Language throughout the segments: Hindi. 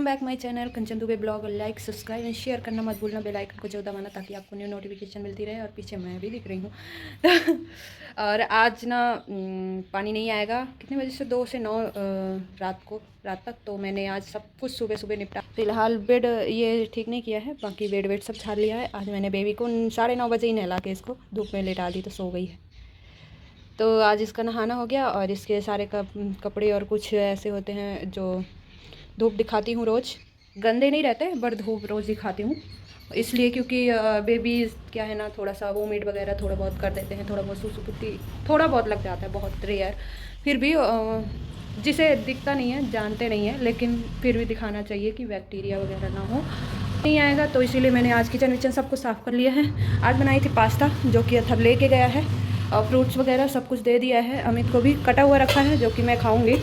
Welcome back my channel Kanchan Dubey blog. Like subscribe and share करना मत भूलना, बेल आइकन को जो दबाना ताकि आपको न्यू नोटिफिकेशन मिलती रहे। और पीछे मैं भी दिख रही हूँ और आज ना पानी नहीं आएगा कितने बजे से 2 से 9 रात तक। तो मैंने आज सब कुछ सुबह सुबह निपटा। फिलहाल बेड ये ठीक नहीं किया है, बाकी बेड वेड सब झाड़ लिया है। आज मैंने बेबी को 9:30 बजे ही नहला के इसको धूप में लेटा दी तो सो गई है। तो आज इसका नहाना हो गया और इसके सारे कपड़े और कुछ ऐसे होते हैं जो धूप दिखाती हूँ रोज़। गंदे नहीं रहते बट धूप रोज़ दिखाती हूँ इसलिए क्योंकि बेबी क्या है ना, थोड़ा सा वोमिट वगैरह थोड़ा बहुत कर देते हैं, थोड़ा बहुत सुसु पुत्ती थोड़ा बहुत लग जाता है, बहुत रेयर। फिर भी जिसे दिखता नहीं है, जानते नहीं है, लेकिन फिर भी दिखाना चाहिए कि बैक्टीरिया वगैरह ना हो। नहीं आएगा तो इसीलिए मैंने आज किचन विचन सब कुछ साफ़ कर लिया है। आज बनाई थी पास्ता जो कि अथर लेके गया है और फ्रूट्स वगैरह सब कुछ दे दिया है। अमित को भी कटा हुआ रखा है जो कि मैं खाऊंगी,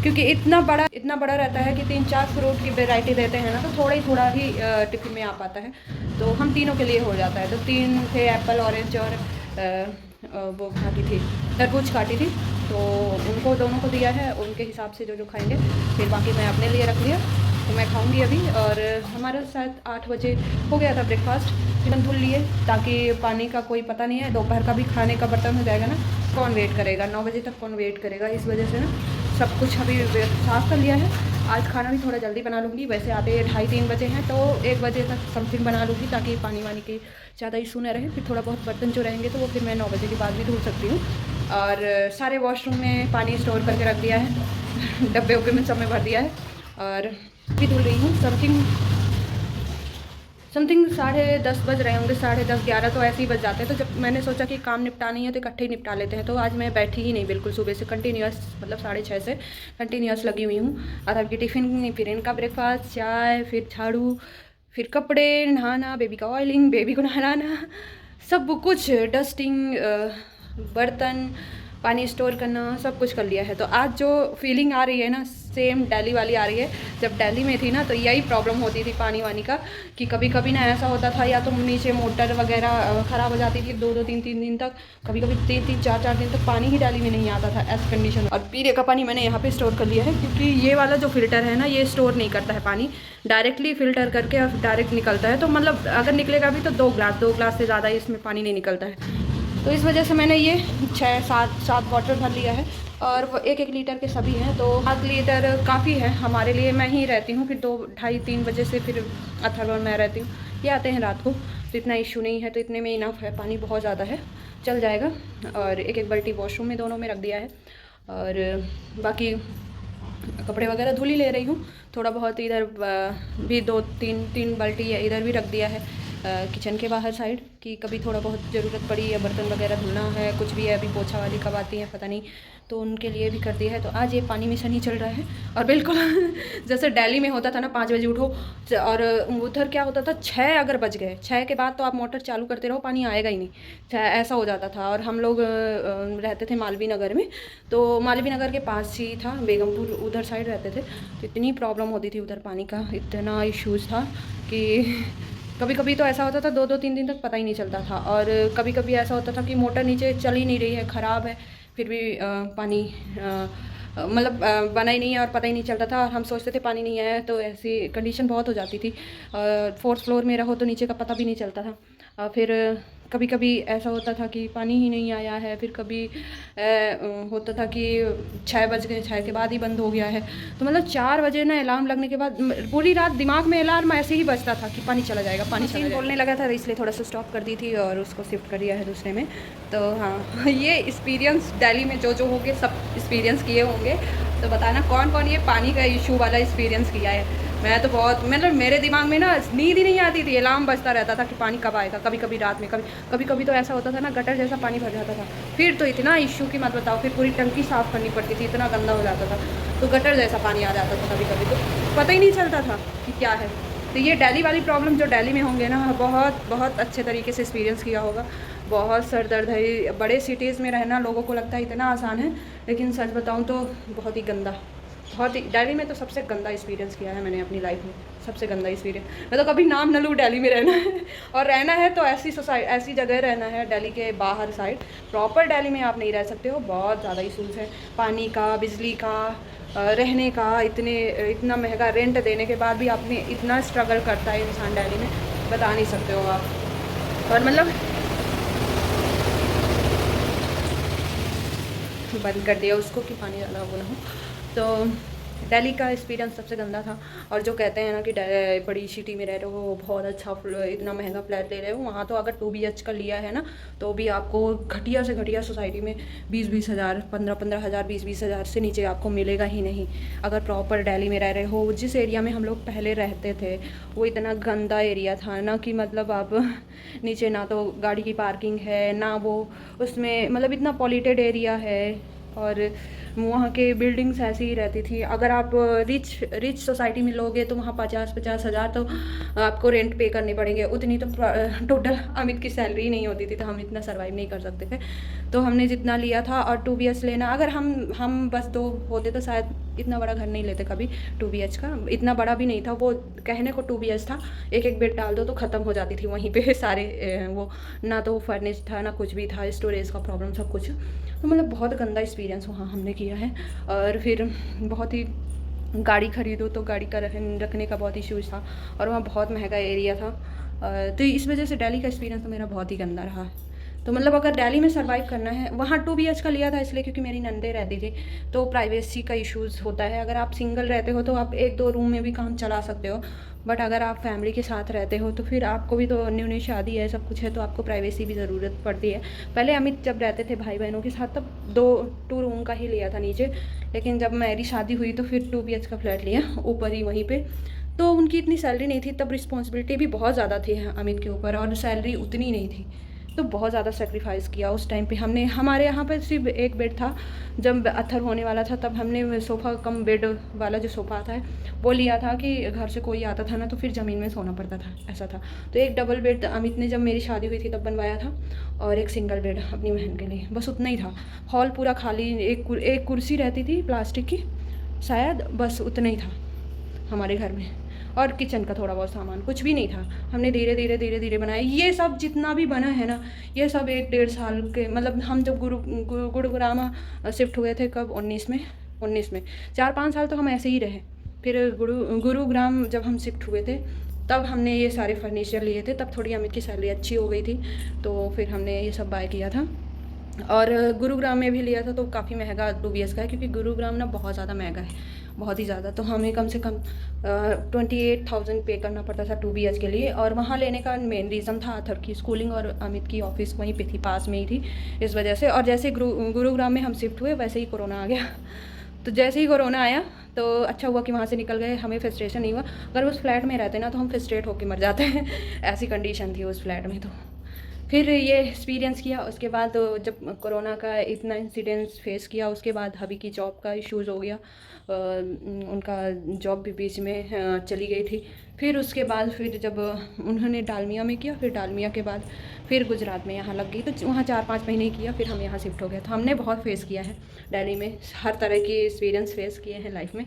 क्योंकि इतना बड़ा रहता है कि 3-4 फ्रूट की वैरायटी देते हैं ना, तो थोड़ा ही टिफिन में आ पाता है। तो हम तीनों के लिए हो जाता है। तो 3 थे, एप्पल, ऑरेंज और वो काटी थी, तरबूज काटी थी, तो उनको दोनों को दिया है उनके हिसाब से जो खाएंगे। फिर बाकी मैं अपने लिए रख लिया, तो मैं खाऊंगी अभी। और हमारा शायद 8 बजे हो गया था ब्रेकफास्ट। फिर धुल लिए ताकि पानी का कोई पता नहीं है, दोपहर का भी खाने का बर्तन हो जाएगा ना, कौन वेट करेगा 9 बजे तक, कौन वेट करेगा। इस वजह से ना सब कुछ अभी साफ़ कर लिया है। आज खाना भी थोड़ा जल्दी बना लूँगी, वैसे आते 2:30-3 बजे हैं, तो 1 बजे तक समथिंग बना लूँगी ताकि पानी वानी की ज़्यादा इशू न रहे। फिर थोड़ा बहुत बर्तन जो रहेंगे तो वो फिर मैं 9 बजे के बाद भी धुल सकती हूँ। और सारे वॉशरूम में पानी स्टोर करके रख दिया है, डब्बे उब्बे में सब में भर दिया है। और भी धुल रही हूँ। समथिंग 10:30 बज रहे होंगे, 10:30-11 तो ऐसे ही बज जाते हैं। तो जब मैंने सोचा कि काम निपटा नहीं है तो इकट्ठे ही निपटा लेते हैं, तो आज मैं बैठी ही नहीं बिल्कुल, सुबह से कंटिन्यूस, मतलब 6:30 से कंटिन्यूस लगी हुई हूँ। और अब की टिफ़िन, फिर इनका ब्रेकफास्ट, चाय, फिर झाड़ू, फिर कपड़े, नहाना, बेबी का ऑयलिंग, बेबी को नहलाना, सब कुछ, डस्टिंग, बर्तन, पानी स्टोर करना, सब कुछ कर लिया है। तो आज जो फीलिंग आ रही है ना, सेम दिल्ली वाली आ रही है। जब दिल्ली में थी ना तो यही प्रॉब्लम होती थी पानी वानी का, कि कभी कभी ना ऐसा होता था, या तो नीचे मोटर वगैरह ख़राब हो जाती थी 2-2, 3-3 दिन तक, कभी कभी 3-3, 4-4 दिन तक पानी ही दिल्ली में नहीं आता था ऐसी कंडीशन। और पीने का पानी मैंने यहाँ पे स्टोर कर लिया है, क्योंकि ये वाला जो फ़िल्टर है ना, ये स्टोर नहीं करता है पानी, डायरेक्टली फ़िल्टर करके और डायरेक्ट निकलता है। तो मतलब अगर निकलेगा भी तो 2 ग्लास से ज़्यादा इसमें पानी नहीं निकलता है। तो इस वजह से मैंने ये 6-7 वाटर भर लिया है। और वो 1-1 लीटर के सभी हैं, तो 7 लीटर काफ़ी है हमारे लिए। मैं ही रहती हूँ, फिर 2-2:30-3 बजे से फिर अथर्व और मैं रहती हूँ, ये आते हैं रात को, तो इतना इशू नहीं है। तो इतने में इनफ है, पानी बहुत ज़्यादा है, चल जाएगा। और 1-1 बाल्टी वॉशरूम में दोनों में रख दिया है। और बाकी कपड़े वगैरह धुल ही ले रही हूँ। थोड़ा बहुत इधर भी 2-3 बाल्टी है, इधर भी रख दिया है किचन के बाहर साइड, कि कभी थोड़ा बहुत ज़रूरत पड़ी या बर्तन वगैरह धुलना है, कुछ भी है। अभी पोछा वाली कब आती है पता नहीं, तो उनके लिए भी कर दिया है। तो आज ये पानी मिशन ही चल रहा है। और बिल्कुल जैसे दिल्ली में होता था ना, 5 बजे उठो, और उधर क्या होता था, 6 अगर बज गए, 6 के बाद तो आप मोटर चालू करते रहो, पानी आएगा ही नहीं, ऐसा हो जाता था। और हम लोग रहते थे मालवीय नगर में, तो मालवीय नगर के पास ही था बेगमपुर, उधर साइड रहते थे। तो इतनी प्रॉब्लम होती थी उधर पानी का, इतना इशूज़ था कि कभी कभी तो ऐसा होता था 2-2-3 दिन तक पता ही नहीं चलता था। और कभी कभी ऐसा होता था कि मोटर नीचे चल ही नहीं रही है, ख़राब है, फिर भी पानी मतलब बना ही नहीं है और पता ही नहीं चलता था। और हम सोचते थे पानी नहीं आया है, तो ऐसी कंडीशन बहुत हो जाती थी। 4th फ्लोर में रहो तो नीचे का पता भी नहीं चलता था। फिर कभी कभी ऐसा होता था कि पानी ही नहीं आया है, फिर कभी होता था कि 6 बज गए, 6 के बाद ही बंद हो गया है। तो मतलब 4 बजे ना अलार्म लगने के बाद पूरी रात दिमाग में अलार्म ऐसे ही बजता था कि पानी चला जाएगा, पानी चला बोलने लगा था, इसलिए थोड़ा सा स्टॉप कर दी थी और उसको शिफ्ट कर दिया है दूसरे में। तो हाँ, ये एक्सपीरियंस दिल्ली में जो होंगे सब एक्सपीरियंस किए होंगे, तो बताना कौन कौन ये पानी का इशू वाला एक्सपीरियंस किया है। मैं तो बहुत, मतलब मेरे दिमाग में ना नींद ही नहीं आती थी, अलार्म बजता रहता था कि पानी कब आएगा। कभी कभी रात में, कभी कभी तो ऐसा होता था ना, गटर जैसा पानी भर जाता था, फिर तो इतना इशू कि मत बताओ, फिर पूरी टंकी साफ़ करनी पड़ती थी, इतना गंदा हो जाता था। तो गटर जैसा पानी आ जाता था कभी कभी, तो पता ही नहीं चलता था कि क्या है। तो ये दिल्ली वाली प्रॉब्लम जो दिल्ली में होंगे ना, बहुत अच्छे तरीके से एक्सपीरियंस किया होगा। बहुत सर दर्द है। बड़े सिटीज़ में रहना लोगों को लगता है इतना आसान है, लेकिन सच बताऊँ तो बहुत ही गंदा, बहुत ही, दिल्ली में तो सबसे गंदा एक्सपीरियंस किया है मैंने अपनी लाइफ में, सबसे गंदा एक्सपीरियंस। मैं तो कभी नाम न लूँ, दिल्ली में रहना है और रहना है तो ऐसी जगह रहना है, दिल्ली के बाहर साइड। प्रॉपर दिल्ली में आप नहीं रह सकते हो, बहुत ज़्यादा इशूज़ है, पानी का, बिजली का, रहने का, इतना महंगा रेंट देने के बाद भी आप में इतना स्ट्रगल करता है इंसान दिल्ली में, बता नहीं सकते हो आप। और मतलब बंद कर दिया उसको कि पानी ज़्यादा वो ना हो। तो दिल्ली का एक्सपीरियंस सबसे गंदा था। और जो कहते हैं ना कि बड़ी सिटी में रह रहे हो, बहुत अच्छा इतना महंगा फ्लैट ले रहे हो, वहाँ तो अगर 2 BH का लिया है ना तो भी आपको घटिया से घटिया सोसाइटी में 20-20 हज़ार, 15-15 हज़ार, 20-20 हज़ार से नीचे आपको मिलेगा ही नहीं। अगर प्रॉपर दिल्ली में रह रहे हो, जिस एरिया में हम लोग पहले रहते थे वो इतना गंदा एरिया था ना कि मतलब आप नीचे ना तो गाड़ी की पार्किंग है, ना वो उसमें मतलब इतना पॉल्यूटेड एरिया है। और वहाँ के बिल्डिंग्स ऐसी ही रहती थी। अगर आप रिच सोसाइटी में लोगे तो वहाँ 50-50 हज़ार तो आपको रेंट पे करने पड़ेंगे। उतनी तो टोटल अमित की सैलरी नहीं होती थी, तो हम इतना सर्वाइव नहीं कर सकते थे। तो हमने जितना लिया था, और 2 BH लेना, अगर हम बस 2 होते तो शायद इतना बड़ा घर नहीं लेते कभी। 2 BH का इतना बड़ा भी नहीं था, वो कहने को 2 BH था, एक बेड डाल दो तो ख़त्म हो जाती थी वहीं पे सारे वो, ना तो फर्निश था ना कुछ भी था, स्टोरेज का प्रॉब्लम सब कुछ। तो मतलब बहुत गंदा एक्सपीरियंस वहाँ हमने किया है। और फिर बहुत ही गाड़ी खरीदो तो गाड़ी का रखने का बहुत इश्यूज था, और वहाँ बहुत महंगा एरिया था। तो इस वजह से दिल्ली का एक्सपीरियंस तो मेरा बहुत ही गंदा रहा। तो मतलब अगर दिल्ली में सर्वाइव करना है, वहाँ 2 BH का लिया था इसलिए क्योंकि मेरी नंदे रहती थी, तो प्राइवेसी का इश्यूज़ होता है। अगर आप सिंगल रहते हो तो आप 1-2 रूम में भी काम चला सकते हो, बट अगर आप फैमिली के साथ रहते हो तो फिर आपको भी तो न्यू न्यू शादी है, सब कुछ है, तो आपको प्राइवेसी भी ज़रूरत पड़ती है। पहले अमित जब रहते थे भाई बहनों के साथ तब 2 रूम का ही लिया था नीचे, लेकिन जब मेरी शादी हुई तो फिर 2 BH का फ्लैट लिया ऊपर ही वहीं पे। तो उनकी इतनी सैलरी नहीं थी तब, रिस्पॉन्सिबिलिटी भी बहुत ज़्यादा थी अमित के ऊपर, और सैलरी उतनी नहीं थी, तो बहुत ज़्यादा सेक्रीफाइस किया उस टाइम पे हमने। हमारे यहाँ पे सिर्फ एक बेड था, जब अत्थर होने वाला था तब हमने सोफ़ा कम बेड वाला जो सोफ़ा आता है वो लिया था, कि घर से कोई आता था ना तो फिर ज़मीन में सोना पड़ता था, ऐसा था। तो एक डबल बेड अमित ने जब मेरी शादी हुई थी तब बनवाया था, और एक सिंगल बेड अपनी बहन के लिए, बस उतना ही था। हॉल पूरा खाली, एक कुर्सी रहती थी प्लास्टिक की शायद, बस उतना ही था हमारे घर में। और किचन का थोड़ा बहुत सामान, कुछ भी नहीं था। हमने धीरे धीरे बनाया ये सब, जितना भी बना है ना ये सब 1-1.5 साल के, मतलब हम जब गुरुग्राम शिफ्ट हुए थे कब, 19 में 4-5 साल तो हम ऐसे ही रहे। फिर गुरुग्राम जब हम शिफ्ट हुए थे तब हमने ये सारे फर्नीचर लिए थे, तब थोड़ी अमित की सैलरी अच्छी हो गई थी, तो फिर हमने ये सब बाय किया था। और गुरुग्राम में भी लिया था तो काफ़ी महंगा 2 BH का है, क्योंकि गुरुग्राम ना बहुत ज़्यादा महंगा है, बहुत ही ज़्यादा। तो हमें कम से कम 28,000 पे करना पड़ता था 2 BH के लिए। और वहाँ लेने का मेन रीज़न था अथर की स्कूलिंग, और अमित की ऑफिस वहीं पे थी, पास में ही थी, इस वजह से। और जैसे गुरुग्राम में हम शिफ्ट हुए वैसे ही कोरोना आ गया। तो जैसे ही कोरोना आया तो अच्छा हुआ कि वहाँ से निकल गए, हमें फ्रस्ट्रेशन नहीं हुआ। अगर उस फ्लैट में रहते ना तो हम फ्रस्ट्रेट होकर मर जाते हैं ऐसी कंडीशन थी उस फ्लैट में। तो फिर ये एक्सपीरियंस किया, उसके बाद जब कोरोना का इतना इंसिडेंस फेस किया, उसके बाद हबी की जॉब का इश्यूज़ हो गया। उनका जॉब भी बीच में चली गई थी। फिर उसके बाद फिर जब उन्होंने डालमिया में किया, फिर डालमिया के बाद फिर गुजरात में यहाँ लग गई, तो वहाँ 4-5 महीने किया, फिर हम यहाँ शिफ्ट हो गए। तो हमने बहुत फेस किया है दिल्ली में, हर तरह के एक्सपीरियंस फेस किए हैं लाइफ में।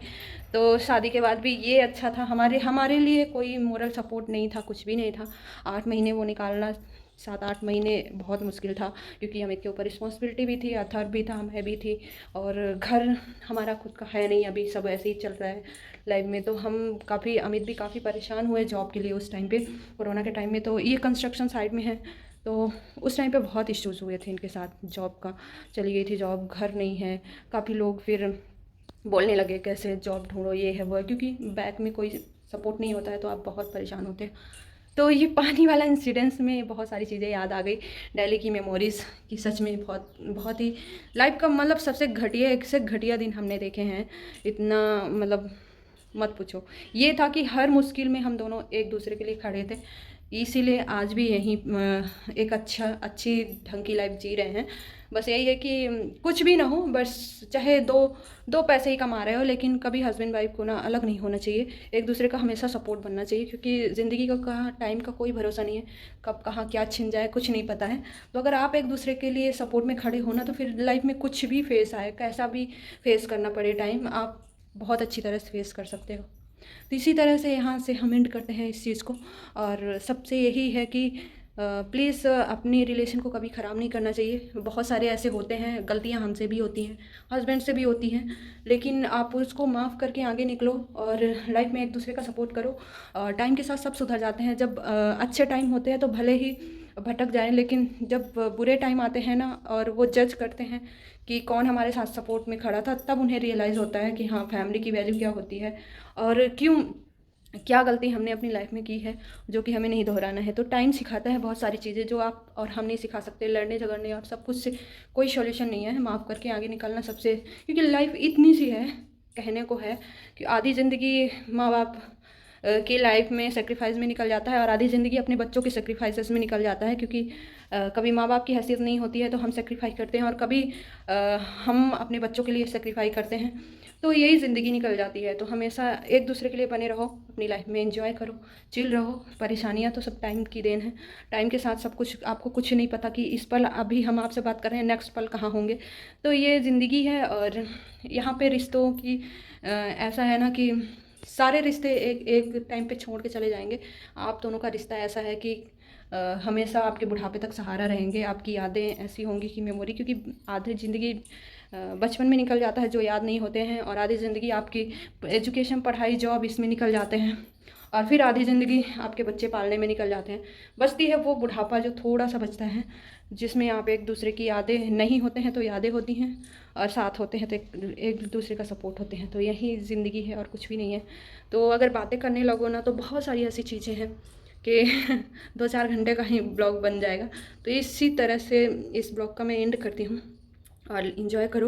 तो शादी के बाद भी ये अच्छा था, हमारे लिए कोई मोरल सपोर्ट नहीं था, कुछ भी नहीं था। 8 महीने वो निकालना, 7-8 महीने बहुत मुश्किल था, क्योंकि अमित के ऊपर रिस्पॉन्सिबिलिटी भी थी, अथर भी था, मैं भी थी, और घर हमारा खुद का है नहीं, अभी सब ऐसे ही चल रहा है लाइफ में। तो हम काफ़ी, अमित भी काफ़ी परेशान हुए जॉब के लिए उस टाइम पे, कोरोना के टाइम में। तो ये कंस्ट्रक्शन साइड में है, तो उस टाइम पे बहुत इश्यूज़ हुए थे इनके साथ, जॉब का चली गई थी जॉब, घर नहीं है। काफ़ी लोग फिर बोलने लगे कैसे जॉब ढूंढो, ये है वो है, क्योंकि बैक में कोई सपोर्ट नहीं होता है तो आप बहुत परेशान होते हैं। तो ये पानी वाला इंसिडेंस में बहुत सारी चीज़ें याद आ गई, दिल्ली की मेमोरीज़ की। सच में बहुत बहुत ही लाइफ का मतलब सबसे घटिया, एक से घटिया दिन हमने देखे हैं। इतना मतलब मत पूछो। ये था कि हर मुश्किल में हम दोनों एक दूसरे के लिए खड़े थे, इसीलिए आज भी यहीं एक अच्छी ढंग की लाइफ जी रहे हैं। बस यही है कि कुछ भी ना हो, बस चाहे दो पैसे ही कमा रहे हो, लेकिन कभी हस्बैंड वाइफ को ना अलग नहीं होना चाहिए, एक दूसरे का हमेशा सपोर्ट बनना चाहिए, क्योंकि ज़िंदगी का कहाँ टाइम का कोई भरोसा नहीं है, कब कहाँ क्या छिन जाए कुछ नहीं पता है। तो अगर आप एक दूसरे के लिए सपोर्ट में खड़े हो ना, तो फिर लाइफ में कुछ भी फेस आए, कैसा भी फेस करना पड़े टाइम, आप बहुत अच्छी तरह से फेस कर सकते हो। तो इसी तरह से यहाँ से हम एंड करते हैं इस चीज़ को, और सबसे यही है कि प्लीज़ अपनी रिलेशन को कभी ख़राब नहीं करना चाहिए। बहुत सारे ऐसे होते हैं, गलतियां हमसे भी होती हैं, हस्बैंड से भी होती हैं, लेकिन आप उसको माफ़ करके आगे निकलो और लाइफ में एक दूसरे का सपोर्ट करो। टाइम के साथ सब सुधर जाते हैं। जब अच्छे टाइम होते हैं तो भले ही भटक जाएं, लेकिन जब बुरे टाइम आते हैं ना और वो जज करते हैं कि कौन हमारे साथ सपोर्ट में खड़ा था, तब उन्हें रियलाइज़ होता है कि हाँ, फैमिली की वैल्यू क्या होती है और क्या गलती हमने अपनी लाइफ में की है जो कि हमें नहीं दोहराना है। तो टाइम सिखाता है बहुत सारी चीज़ें जो आप और हम नहीं सिखा सकते। लड़ने झगड़ने और सब कुछ से कोई सॉल्यूशन नहीं है। माफ़ करके आगे निकलना सबसे, क्योंकि लाइफ इतनी सी है, कहने को है कि आधी ज़िंदगी माँ बाप की लाइफ में सेक्रीफाइस में निकल जाता है और आधी ज़िंदगी अपने बच्चों के सेक्रीफाइसेस में निकल जाता है, क्योंकि कभी माँ बाप की हैसियत नहीं होती है तो हम सेक्रीफाइस करते हैं और कभी हम अपने बच्चों के लिए सेक्रीफाइस करते हैं, तो यही ज़िंदगी निकल जाती है। तो हमेशा एक दूसरे के लिए बने रहो, अपनी लाइफ में एंजॉय करो, चिल रहो। परेशानियाँ तो सब टाइम की देन है, टाइम के साथ सब कुछ, आपको कुछ नहीं पता कि इस पल अभी हम आपसे बात कर रहे हैं, नेक्स्ट पल कहाँ होंगे। तो ये ज़िंदगी है और यहाँ पे रिश्तों की ऐसा है ना कि सारे रिश्ते एक एक टाइम पे छोड़ के चले जाएंगे। आप दोनों का रिश्ता ऐसा है कि हमेशा आपके बुढ़ापे तक सहारा रहेंगे। आपकी यादें ऐसी होंगी कि मेमोरी, क्योंकि आधी ज़िंदगी बचपन में निकल जाता है जो याद नहीं होते हैं, और आधी ज़िंदगी आपकी एजुकेशन, पढ़ाई, जॉब इसमें निकल जाते हैं, और फिर आधी ज़िंदगी आपके बच्चे पालने में निकल जाते हैं। बचती है वो बुढ़ापा जो थोड़ा सा बचता है, जिसमें आप एक दूसरे की यादें नहीं होते हैं तो यादें होती हैं, और साथ होते हैं तो एक दूसरे का सपोर्ट होते हैं। तो यही ज़िंदगी है और कुछ भी नहीं है। तो अगर बातें करने लगो ना तो बहुत सारी ऐसी चीज़ें हैं कि 2-4 घंटे का ही ब्लॉग बन जाएगा। तो इसी तरह से इस ब्लॉग का मैं एंड करती हूँ और इन्जॉय करो,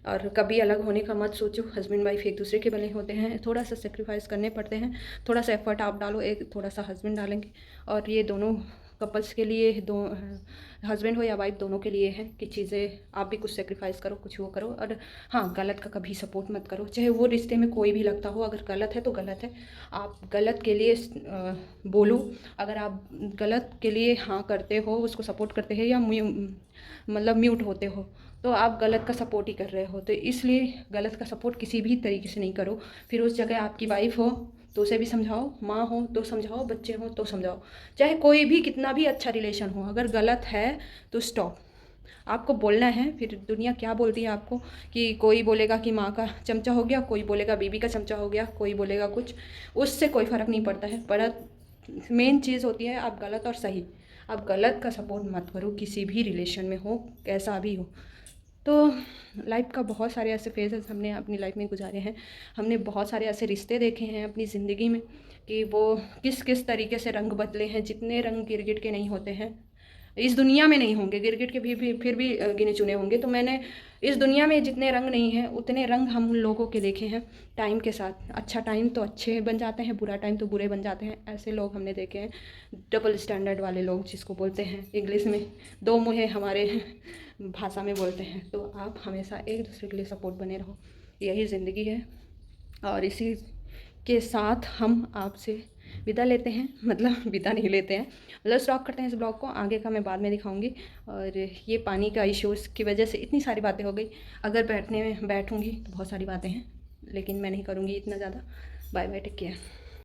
और कभी अलग होने का मत सोचो। हस्बैंड वाइफ एक दूसरे के बने होते हैं, थोड़ा सा सेक्रीफाइस करने पड़ते हैं, थोड़ा सा एफर्ट आप डालो, एक थोड़ा सा हस्बैंड डालेंगे, और ये दोनों कपल्स के लिए, दो हस्बैंड हो या वाइफ दोनों के लिए है कि चीज़ें आप भी कुछ सेक्रीफाइस करो, कुछ वो करो। और हाँ, गलत का कभी सपोर्ट मत करो, चाहे वो रिश्ते में कोई भी लगता हो। अगर गलत है तो गलत है, आप गलत के लिए बोलो। अगर आप गलत के लिए हाँ करते हो, उसको सपोर्ट करते हैं, या मतलब म्यूट होते हो, तो आप गलत का सपोर्ट ही कर रहे हो। तो इसलिए गलत का सपोर्ट किसी भी तरीके से नहीं करो। फिर उस जगह आपकी वाइफ हो तो उसे भी समझाओ, माँ हो तो समझाओ, बच्चे हो तो समझाओ, चाहे कोई भी कितना भी अच्छा रिलेशन हो, अगर गलत है तो स्टॉप, आपको बोलना है। फिर दुनिया क्या बोलती है आपको, कि कोई बोलेगा कि माँ का चमचा हो गया, कोई बोलेगा बीबी का चमचा हो गया, कोई बोलेगा कुछ, उससे कोई फ़र्क नहीं पड़ता है। पर मेन चीज़ होती है आप गलत और सही। आप गलत का सपोर्ट मत करो, किसी भी रिलेशन में हो, कैसा भी हो। तो लाइफ का बहुत सारे ऐसे फेजेस हमने अपनी लाइफ में गुजारे हैं। हमने बहुत सारे ऐसे रिश्ते देखे हैं अपनी ज़िंदगी में कि वो किस किस तरीके से रंग बदले हैं। जितने रंग गिरगिट के नहीं होते हैं, इस दुनिया में नहीं होंगे, गिरगिट के भी फिर भी गिने चुने होंगे। तो मैंने इस दुनिया में जितने रंग नहीं हैं उतने रंग हम लोगों के देखे हैं टाइम के साथ। अच्छा टाइम तो अच्छे बन जाते हैं, बुरा टाइम तो बुरे बन जाते हैं। ऐसे लोग हमने देखे हैं, डबल स्टैंडर्ड वाले लोग जिसको बोलते हैं इंग्लिश में, दो मुँहे हमारे भाषा में बोलते हैं। तो आप हमेशा एक दूसरे के लिए सपोर्ट बने रहो, यही ज़िंदगी है। और इसी के साथ हम आपसे विदा लेते हैं, मतलब विदा नहीं लेते हैं, मतलब स्टॉप करते हैं इस ब्लॉग को। आगे का मैं बाद में दिखाऊंगी। और ये पानी का इश्यूज़ की वजह से इतनी सारी बातें हो गई। अगर बैठने में बैठूंगी तो बहुत सारी बातें हैं, लेकिन मैं नहीं करूँगी इतना ज़्यादा। Bye bye, take care.